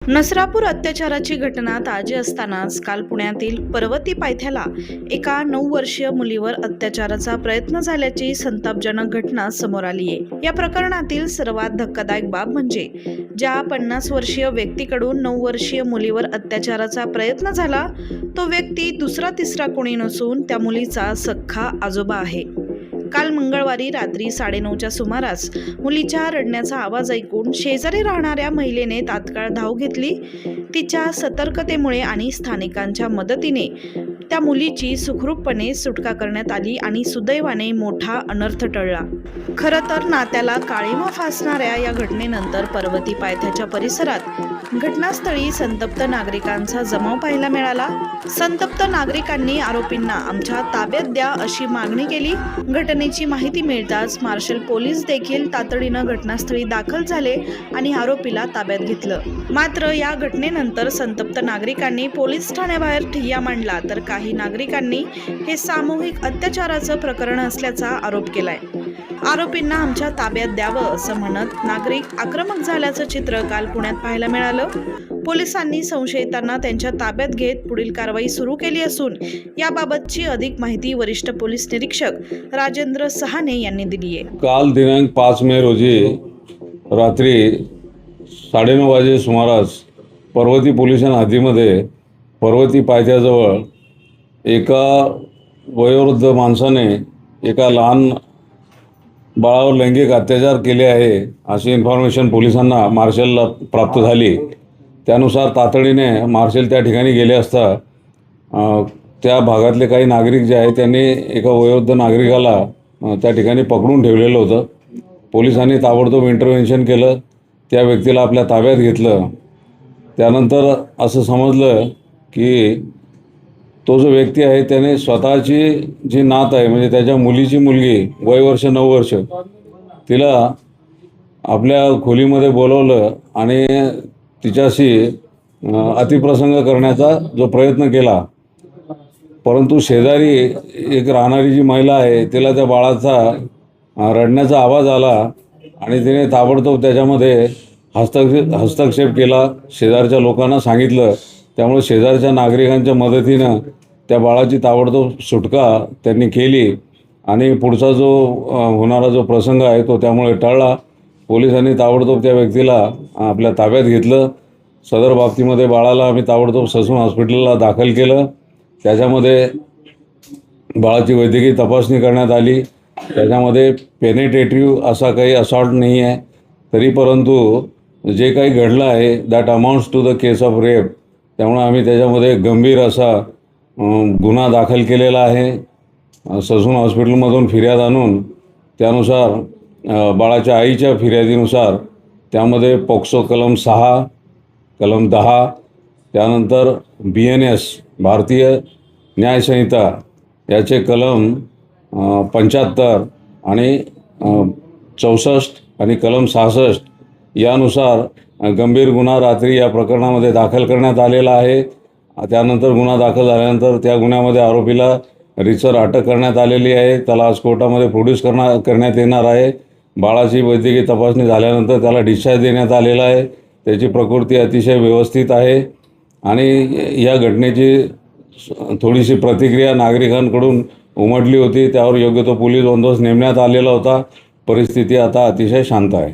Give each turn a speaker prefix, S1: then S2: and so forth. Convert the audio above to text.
S1: नसरापूर अत्याचाराची घटना ताजी असतानाच काल पुण्यातील पर्वती पायथ्याला एका 9 वर्षीय मुलीवर अत्याचाराचा प्रयत्न झाल्याची संतापजनक घटना समोर आली आहे। या प्रकरणातील सर्वात धक्कादायक बाब म्हणजे ज्या 50 वर्षीय व्यक्तीकडून 9 वर्षीय मुलीवर अत्याचाराचा प्रयत्न झाला तो व्यक्ती दुसरा तिसरा कोणी नसून त्या मुलीचा सख्खा आजोबा आहे। काल मंगळवारी रात्री 9:30च्या सुमारास मुलीच्या रडण्याचा आवाज ऐकून शेजारी राहणाऱ्या महिलेने तात्काळ धाव घेतली। तिच्या सतर्कतेमुळे आणि स्थानिकांच्या मदतीने त्या मुलीची सुखरूपपणे सुटका करण्यात आली आणि सुदैवाने मोठा अनर्थ टळला। खरं तर नात्याला काळिमा फासणाऱ्या या घटनेनंतर पर्वती पायथ्याच्या परिसरात घटनास्थळी संतप्त नागरिकांचा जमाव पाहायला मिळाला। संतप्त नागरिकांनी आरोपींना आमच्या ताब्यात द्या अशी मागणी केली। घटनेची माहिती मिळताच मार्शल पोलीस देखील तातडीनं घटनास्थळी दाखल झाले आणि आरोपीला ताब्यात घेतलं। मात्र या घटनेनंतर संतप्त नागरिकांनी पोलीस ठाण्याबाहेर ठिय्या मांडला तर काही नागरिकांनी हे सामूहिक अत्याचाराचं प्रकरण असल्याचा आरोप केलाय। आरोपींना आमच्या ताब्यात द्यावं असं म्हणत नागरिक आक्रमक झाल्याचं चित्र काल पुण्यात पाहायला मिळालं। पोलिसांनी संशयितांना त्यांच्या ताब्यात घेत पुढील कारवाई सुरू केली असून याबाबतची अधिक माहिती वरिष्ठ पोलीस निरीक्षक राजेंद्र सहाने यांनी दिली आहे।
S2: काल दिनांक 5 मे रोजी रात्री 9:30 वाजे सुमारास पर्वती पोलीस हद्दीमध्ये पर्वती पायथ्याजवळ एका वयोवृद्ध माणसाने एका लहान बाळावर लैंगिक अत्याचार केले आहे अशी इन्फॉर्मेशन पोलिसांना मार्शलला प्राप्त झाली। त्यानुसार तातडीने मार्शल त्या ठिकाणी गेले असता त्या भागातले काही नागरिक जे आहेत त्यांनी एका वयोवृद्ध नागरिकाला त्या ठिकाणी पकडून ठेवलेलं होतं। पोलिसांनी ताबडतोब इंटरव्हेन्शन केलं, त्या व्यक्तीला आपल्या ताब्यात घेतलं। त्यानंतर असं समजलं की तो जो व्यक्ती आहे त्याने स्वतःची जी नात आहे म्हणजे त्याच्या मुलीची मुलगी वय वर्ष 9 वर्ष तिला आपल्या खोलीमध्ये बोलवलं आणि तिच्याशी अतिप्रसंग करण्याचा जो प्रयत्न केला, परंतु शेजारी एक राहणारी जी महिला आहे तिला त्या बाळाचा रडण्याचा आवाज आला आणि तिने ताबडतोब त्याच्यामध्ये हस्तक्षेप केला, शेजारच्या लोकांना सांगितलं। त्यामुळे शेजारच्या नागरिकांच्या मदतीनं त्या बाळाची ताबडतोब सुटका त्यांनी केली आणि पुढचा जो होणारा जो प्रसंग आहे तो त्यामुळे टळला। पोलिसांनी ताबडतोब त्या व्यक्तीला आपल्या ताब्यात घेतलं। सदर बाबतीमध्ये बाळाला आम्ही ताबडतोब ससून हॉस्पिटलला दाखल केलं। त्याच्यामध्ये बाळाची वैद्यकीय तपासणी करण्यात आली। त्याच्यामध्ये पेनिट्रेटिव्ह असा काही असॉल्ट नाही आहे, तरी परंतु जे काही घडलं आहे that amounts to the case of rape, त्यामुळे आम्ही त्याच्यामध्ये गंभीर असा गुन्हा दाखल केलेला आहे। ससून हॉस्पिटलमधून फिर्याद आणून त्यानुसार बाळाच्या आईच्या फिर्यादीनुसार त्यामध्ये पॉक्सो कलम 6, कलम 10, त्यानंतर BNS भारतीय न्यायसंहिता याचे कलम 75 आणि 64 आणि कलम 66 यानुसार गंभीर गुन्हा रात्री या प्रकरणामध्ये दाखल करण्यात आलेला आहे। त्यानंतर गुन्हा दाखल झाल्यानंतर त्या गुन्ह्यामध्ये आरोपीला रितसर अटक करण्यात आलेली आहे। त्याला आज कोर्टामध्ये प्रोड्यूस करण्यात येणार आहे। बाळाची वैद्यकीय तपासणी झाल्यानंतर त्याला डिस्चार्ज देण्यात आलेला आहे। त्याची प्रकृती अतिशय व्यवस्थित आहे आणि या घटनेची थोडीशी प्रतिक्रिया नागरिकांकडून उमटली होती, त्यावर योग्य तो पोलीस बंदोबस्त नेमण्यात आलेला होता। परिस्थिती आता अतिशय शांत आहे।